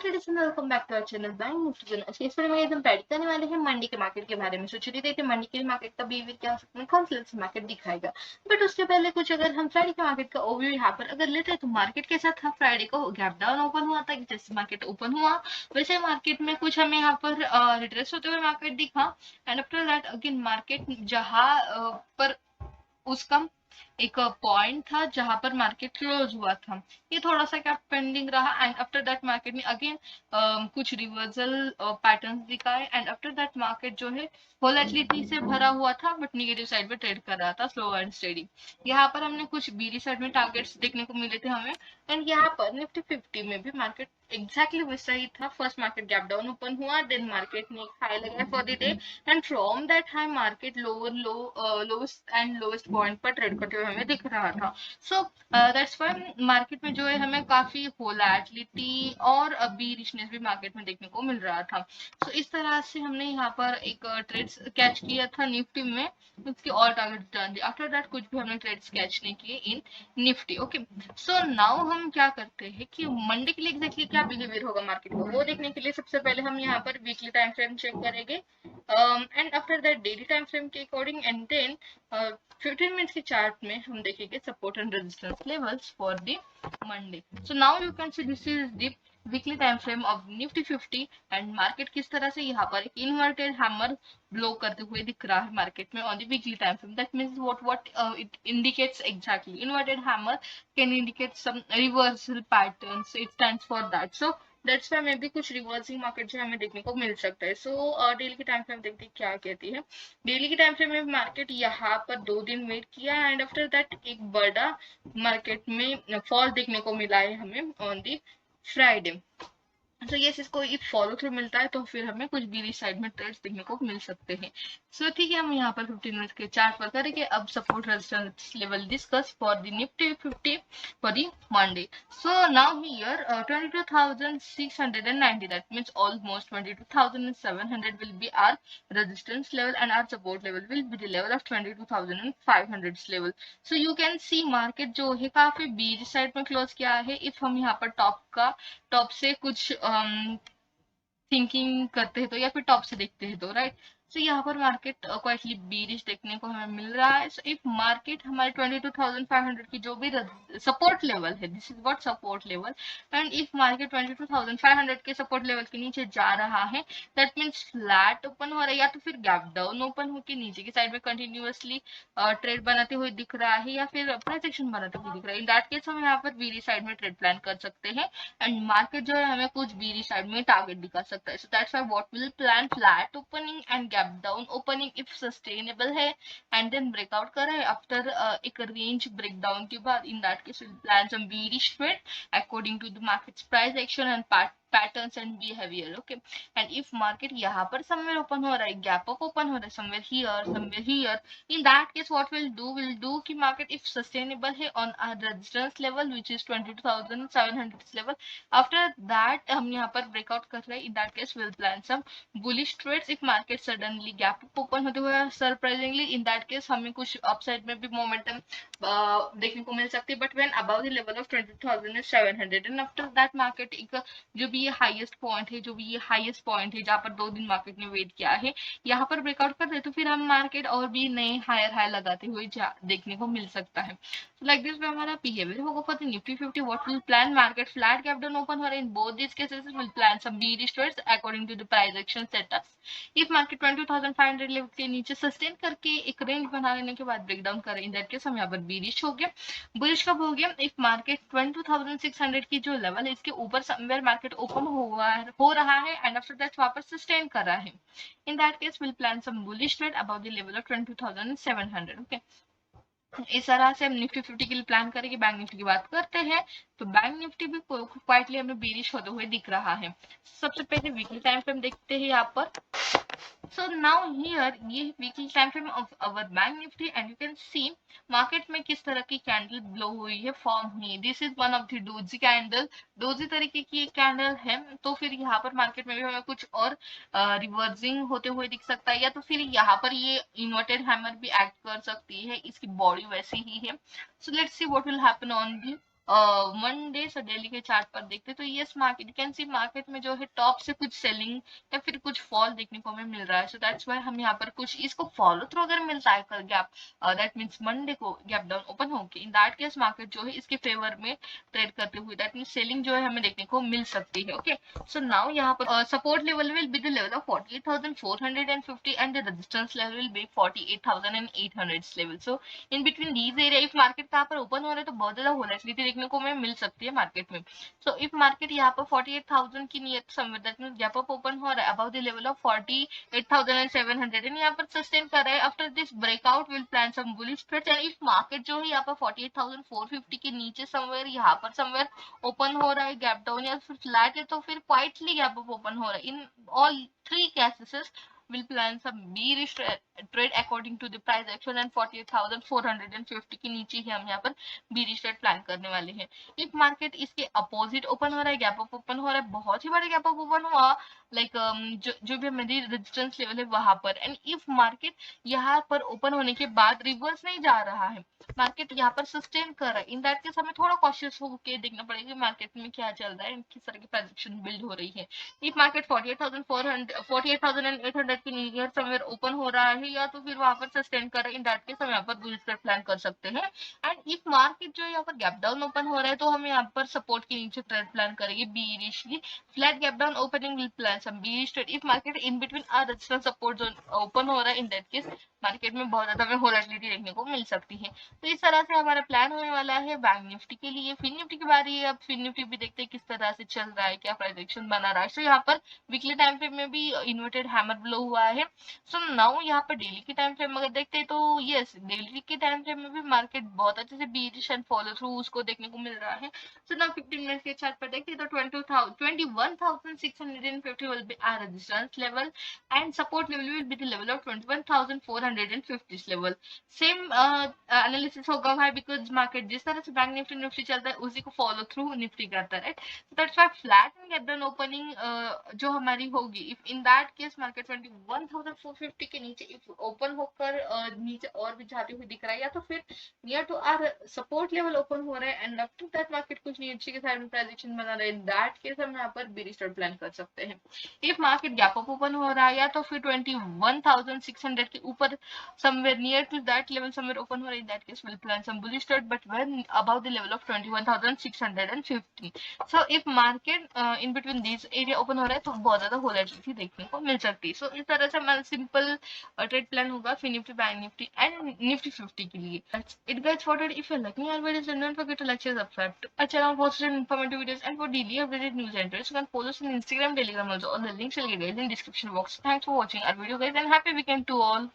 Ladies and welcome back to our channel Bank Nifty. आज के इस वीडियो में एकदम प्रेडिक्ट करने वाले हैं मंडी के मार्केट के बारे में। सोच रही थी कि मंडी के मार्केट का बिहेवियर क्या हो सकता है, कौन सा मार्केट दिखाएगा। बट उसके पहले कुछ अगर हम फ्राइडे के मार्केट का ओवरव्यू यहाँ पर अगर लेते हैं तो मार्केट कैसा था। फ्राइडे को गैप डाउन ओपन हुआ था, जैसे मार्केट ओपन हुआ वैसे मार्केट में कुछ हमें यहाँ पर रिट्रेस होते हुए मार्केट दिखा। And after that again market जहाँ पर उसका एक पॉइंट था जहां पर मार्केट क्लोज हुआ था, ये थोड़ा सा क्या पेंडिंग रहा। एंड आफ्टर दैट मार्केट ने अगेन कुछ रिवर्सल पैटर्न्स दिखाए। एंड आफ्टर दैट मार्केट जो है वोलेटिलिटी से भरा हुआ था बट निगेटिव साइड में ट्रेड कर रहा था, स्लो एंड स्टेडी। यहाँ पर हमने कुछ बीरी साइड में टारगेट्स देखने को मिले थे हमें। एंड यहाँ पर निफ्टी 50 में भी मार्केट एग्जैक्टली वैसा ही था। First market gap down open हुआ, देन मार्केट ने एक हाई लगाया for the day and from that high market lowest and lowest point पर ट्रेड करते हुए हमें दिख रहा था। सो दैट्स व्हाई मार्केट में जो है हमें काफी वोलेटिलिटी और बीरिशनेस भी मार्केट में देखने को मिल रहा था। सो इस तरह से हमने यहाँ पर एक ट्रेड्स कैच किया था निफ्टी में, उसकी all target done. After that कुछ भी हमने ट्रेड्स कैच नहीं किए इन निफ्टी। ओके, सो नाउ हम क्या करते हैं कि मंडे के लिए एग्जैक्टली क्या बिहेवियर होगा मार्केट को, वो देखने के लिए सबसे पहले हम यहाँ पर वीकली टाइम फ्रेम चेक करेंगे and after that daily time frame के अकॉर्डिंग एंड देन 15 मिनट्स के चार्ट में हम देखेंगे support and resistance levels for the Monday. So now you can see this is the weekly time frame of Nifty 50 and market किस तरह से यहाँ पर एक इन्वर्टेड हैमर ब्लो करते हुए दिख रहा है मार्केट में on the weekly time frame. That means what it indicates exactly. Inverted hammer can indicate some reversal patterns. It stands for that. So that's why में भी कुछ रिवर्सिंग मार्केट जो हमें देखने को मिल सकता है। सो डेली की टाइम फ्रेम देखते हैं क्या कहती है। डेली की टाइम फ्रेम में मार्केट यहाँ पर 2 दिन वेट किया एंड आफ्टर दैट एक बड़ा मार्केट में फॉल देखने को मिला है हमें ऑन दी फ्राइडे। तो यस, इसको एक फॉलो थ्रू मिलता है तो फिर हमें कुछ बीरी साइड में ट्रेड्स देखने को मिल सकते हैं। सो ठीक है, हम यहाँ पर 15 मिनट के चार्ट पर करेंगे अब support resistance level discuss for the Nifty 50 for the Monday. So now here 22,690, that means almost 22,700 will be our resistance level and our support level will be the level of 22,500 level. So you can see market जो है काफी बीरी side में close किया है। If हम यहाँ पर top से कुछ थिंकिंग करते हैं तो या फिर टॉप से देखते हैं तो राइट। सो यहाँ पर मार्केट क्वाइटली बीरिश देखने को हमें मिल रहा है। सो इफ मार्केट हमारे 22,500 की जो भी सपोर्ट लेवल है, this is what support level, and if market 22,500 के सपोर्ट लेवल के नीचे जा रहा है दैट मीन्स फ्लैट ओपन हो रहा है या तो फिर गैप डाउन ओपन होकर नीचे की साइड में कंटिन्यूअसली ट्रेड बनाते हुए दिख रहा है या फिर प्राइस एक्शन बनाते हुए दिख रहा है। इन दैट केस हम यहाँ पर बीरी साइड में ट्रेड प्लान कर सकते हैं एंड मार्केट जो है हमें कुछ बीरी साइड में टारगेट दिखा सकता है। So that's why what will plan flat opening and gap down opening if sustainable है एंड देन ब्रेकआउट करे आफ्टर एक रेंज ब्रेकडाउन के बाद, in that case will plan some bearish trade according to the markets price action and patterns and behavior. Okay, and if market यहाँ पर somewhere open हो रहा है, gap up open हो रहा है somewhere here, in that case what will do कि market if sustainable है on a resistance level which is 22,700 level, after that हम यहाँ पर breakout कर रहे हैं, in that case we'll plan some bullish trades. if market suddenly gap up open होते हुए surprisingly, in that case हमें कुछ upside में भी momentum देखने को मिल सकती है, but when above the level of 22,700 and after that market एक जो भी ये हाईएस्ट पॉइंट है, जहाँ पर 2 दिन मार्केट ने वेट किया है, यहाँ पर ब्रेकआउट कर दे तो फिर हम मार्केट और भी नए हायर हाई लगाते हुए देखने को मिल सकता है। So like this हमारा बिहेवियर होगा for the Nifty 50. What will plan market flat gap down open हो रहा है, in both this cases will plan some bearish trades according to the price action setup. If market 22,500 level के नीचे sustain करके एक range बना लेने के बाद ब्रेकडाउन करे, इन दैट केस हम यहाँ पर बीरिश हो गया। बुलिश कब हो गया, इफ मार्केट 22,600 की जो लेवल है इसके ऊपर समवेयर मार्केट ओपन हो रहा है एंड आफ्टर दैट वापस सस्टेन कर रहा है, in that case will plan some bullish trade about the level of 22,700. Okay, इस तरह से हम निफ्टी 50 के लिए प्लान करेंगे। बैंक निफ्टी की बात करते हैं तो बैंक निफ्टी भी क्वाइटली हमें बीरिश होते हुए दिख रहा है। सबसे पहले वीकली टाइम फ्रेम देखते हैं यहाँ पर। So now here ये weekly time frame of our bank nifty and you can see market में किस तरह की कैंडल ब्लो हुई है, फॉर्म हुई है। This is one of the doji candle, doji तरीके की एक कैंडल है। तो फिर यहाँ पर मार्केट में भी हमें कुछ और रिवर्सिंग होते हुए दिख सकता है या तो फिर यहाँ पर ये इन्वर्टेड हैमर भी एक्ट कर सकती है, इसकी बॉडी वैसी ही है। So let's see what will happen on the Monday से डेली के चार्ट पर देखते हैं तो yes market you can see market में जो है टॉप से कुछ सेलिंग या फिर कुछ फॉल देखने को हमें मिल रहा है, सो दैट्स वाई हम यहाँ पर कुछ इसको फॉलो थ्रू अगर मिलता है कल गैप, दैट मीन्स मंडे को गैप डाउन ओपन होके, इन दैट केस मार्केट जो है इसके फेवर में ट्रेड करते हुए, दैट मीन्स सेलिंग जो है हमें देखने को मिल सकती है। ओके, सो नाउ यहाँ पर support level will be the level of 48,450 and the resistance level will be 48,800 level. So in between these area if market कहाँ पर ओपन हो रहा है तो बहुत ज्यादा वोलेटिलिटी देखने को हमें मिल सकती है मार्केट में। सो इफ मार्केट यहाँ पर 48,000 की near somewhere, that means gap up open हो रहा है above the level of 48,700 and यहाँ पर सस्टेन कर रहा है, after this breakout will plan some bullish trades. And if market जो है यहाँ पर 48,450 के नीचे समवेयर यहाँ पर समवेयर ओपन हो रहा है गैप डाउन या फिर फ्लैट है, तो फिर क्वाइटली गैप अप ओपन हो रहा है, in all three cases will plan some bearish trade according to the price action and 48,450 के नीचे ही हम यहाँ पर bearish trade प्लान करने वाले हैं। इफ मार्केट इसके अपोजिट ओपन हो रहा है, गैप अप ओपन हो रहा है, बहुत ही बड़ा गैप अप ओपन हुआ, लाइक जो भी हमारी रेजिस्टेंस लेवल है वहां पर, एंड इफ मार्केट यहाँ पर ओपन होने के बाद रिवर्स नहीं जा रहा है, मार्केट यहाँ पर सस्टेन कर रहा है, इन दैट केस हमें थोड़ा कॉशियस होकर देखना पड़ेगा मार्केट में क्या चल रहा है, किस तरह की प्रेडिक्शन बिल्ड हो रही है। इफ मार्केट 48,800 के नियर समवेयर ओपन हो रहा है या तो फिर वहां पर सस्टेन कर रहा है, इन दैट केस हम यहाँ पर बुलिश ट्रेड प्लान कर सकते हैं। एंड इफ मार्केट जो यहाँ पर गैप डाउन ओपन हो रहा है तो हम यहाँ पर सपोर्ट के नीचे ट्रेड प्लान करेंगे bearishly, flat gap down opening will plan some bearish trade. If market in between a resistance support zone open हो रहा है, इन दैट केस मार्केट में बहुत ज्यादा हमें वोलेटिलिटी देखने को मिल सकती है। तो इस तरह से हमारा प्लान होने वाला है बैंक निफ्टी के लिए। फिन निफ्टी की बारी है, अब फिन निफ्टी भी देखते हैं किस तरह से चल रहा है, क्या प्रेडिक्शन बना रहा है। सो यहाँ पर वीकली टाइम फ्रेम में भी इन्वर्टेड हैमर ब्लो हुआ है। सो नाउ यहाँ पर डेली के टाइम फ्रेम अगर देखते हैं तो यस, डेली के टाइम फ्रेम में भी मार्केट बहुत अच्छे से बीरिश एंड फॉलो थ्रू उसको देखने को मिल रहा है। सो नाउ 15 मिनट के चार्ट पर देखते हैं तो 21,650 will be our resistance level and support level will be the level of 21,450 level। Same analysis होगा भाई, बिकॉज मार्केट जिस तरह से बैंक निफ्टी निफ्टी चलता है उसी को फॉलो थ्रू निफ्टी करता है, right. That's why flat and gap down opening जो हमारी होगी, if in that case market 21,450 के नीचे इफ ओपन होकर नीचे और भी जाती हुई दिख रहा है, या तो फिर near to our support level open हो रहा है and up to that market कुछ नीचे के साइड में प्रेडिक्शन बना रहा है, इन दैट केस हम यहाँ पर बेरिश ट्रेड प्लान कर सकते हैं। If market gap up open हो रहा है या तो फिर 21,600 के ऊपर somewhere near to that level somewhere open हो रहा है, in that case we'll plan some bullish trade but when above the level of 21,650। so if market in between these area open हो रहा है तो बहुत ज्यादा volatility देखने को मिल सकती है। so इस तरह से हमारा सिंपल ट्रेड प्लान होगा Fin Nifty, Bank Nifty and Nifty 50 के लिए। That's it guys for today। if you like me our videos then don't forget to like, share, subscribe to our channel for such informative videos and for daily updated news and trends you can follow us on Instagram, Telegram also, all the links will be guys in description box। thanks for watching our video guys and happy weekend to all।